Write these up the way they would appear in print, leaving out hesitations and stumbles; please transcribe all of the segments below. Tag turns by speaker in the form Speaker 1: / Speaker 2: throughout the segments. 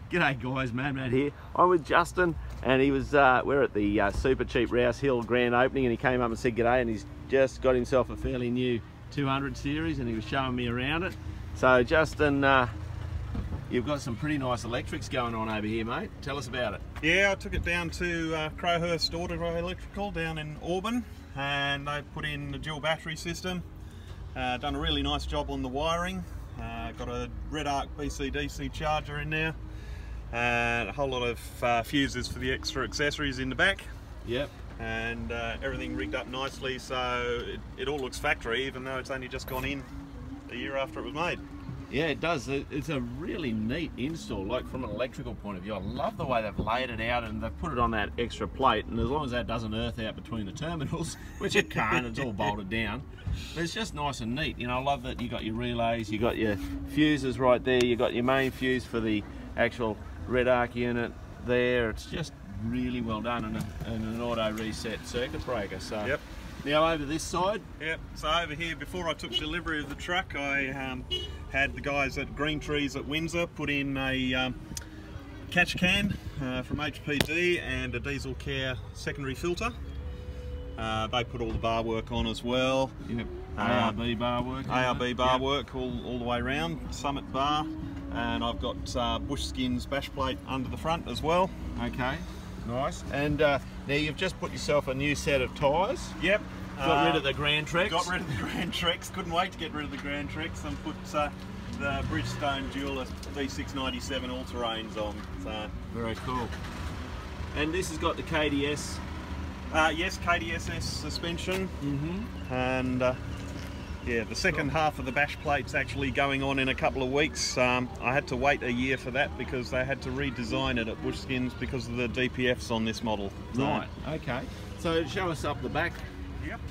Speaker 1: G'day guys, Mad here. I'm with Justin, and he was we're at the Super Cheap Rouse Hill grand opening, and he came up and said g'day, and he's just got himself a fairly new 200 series, and he was showing me around it. So Justin, you've got some pretty nice electrics going on over here, mate. Tell us about it.
Speaker 2: Yeah, I took it down to Crowhurst Auto Electrical down in Auburn, and they put in the dual battery system. Done a really nice job on the wiring. Got a red arc BC-DC charger in there, and a whole lot of fuses for the extra accessories in the back.
Speaker 1: Yep.
Speaker 2: And everything rigged up nicely, so it all looks factory, even though it's only just gone in a year after it was made.
Speaker 1: Yeah, it does. It's a really neat install, like from an electrical point of view. I love the way they've laid it out, and they've put it on that extra plate, and as long as that doesn't earth out between the terminals, which it can't, it's all bolted down. But it's just nice and neat. You know, I love that you got your relays, you got your fuses right there, you got your main fuse for the actual red arc unit there. It's just really well done, and an auto reset circuit breaker. So
Speaker 2: yep.
Speaker 1: Now over this side.
Speaker 2: Yep. So over here, before I took delivery of the truck, I had the guys at Green Trees at Windsor put in a catch can from HPD and a Diesel Care secondary filter. They put all the bar work on as well.
Speaker 1: Yep. ARB bar work.
Speaker 2: ARB bar work all the way around. Summit bar, and I've got Bush Skins bash plate under the front as well.
Speaker 1: Okay. Nice. And now you've just put yourself a new set of tyres.
Speaker 2: Yep.
Speaker 1: Got rid of the Grand Treks.
Speaker 2: Got rid of the Grand Treks. Couldn't wait to get rid of the Grand Treks, and put the Bridgestone Dual V697 all-terrains on. So
Speaker 1: very cool. And this has got the KDS.
Speaker 2: Yes, KDSS suspension. And yeah, the second half of the bash plate's actually going on in a couple of weeks. I had to wait a year for that because they had to redesign it at Bush Skins because of the DPFs on this model.
Speaker 1: Right, okay. So show us up the back.
Speaker 2: Yep.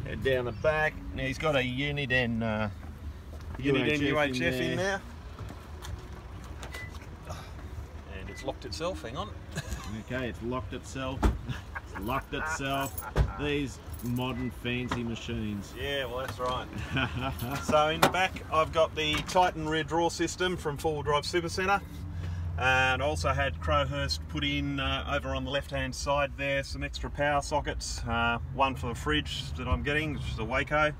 Speaker 1: Head down the back. Now he's got a Uniden
Speaker 2: UHF in there. And it's locked itself, hang on.
Speaker 1: Okay, it's locked itself. It's locked itself. These modern fancy machines.
Speaker 2: Yeah, well that's right. So in the back I've got the Titan rear draw system from 4-wheel drive Supercenter, and I also had Crowhurst put in over on the left hand side there some extra power sockets, one for the fridge that I'm getting, which is a Waco,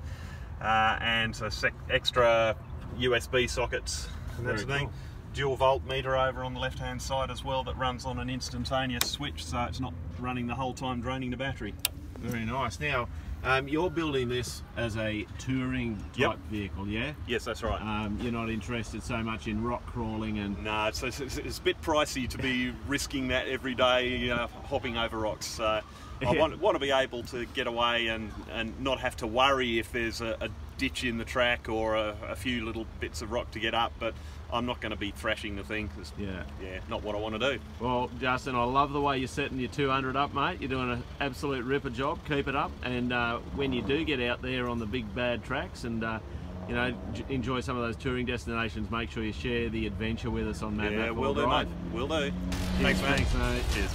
Speaker 2: and so extra USB sockets and that sort of thing. Dual voltmeter over on the left hand side as well that runs on an instantaneous switch, so it's not running the whole time draining the battery.
Speaker 1: Very nice. Now you're building this as a touring type vehicle, yeah?
Speaker 2: Yes, that's right.
Speaker 1: You're not interested so much in rock crawling and...
Speaker 2: No, it's a bit pricey to be risking that every day, hopping over rocks. So I want to be able to get away and not have to worry if there's a ditch in the track or a few little bits of rock to get up, but I'm not going to be thrashing the thing. Yeah, not what I want to do.
Speaker 1: Well, Justin, I love the way you're setting your 200 up, mate. You're doing an absolute ripper job. Keep it up, and when you do get out there on the big bad tracks and you know, enjoy some of those touring destinations, make sure you share the adventure with us on Mad Map.
Speaker 2: Yeah, will do, mate. Will do. Thanks, mate.
Speaker 1: Thanks, mate.
Speaker 2: Cheers.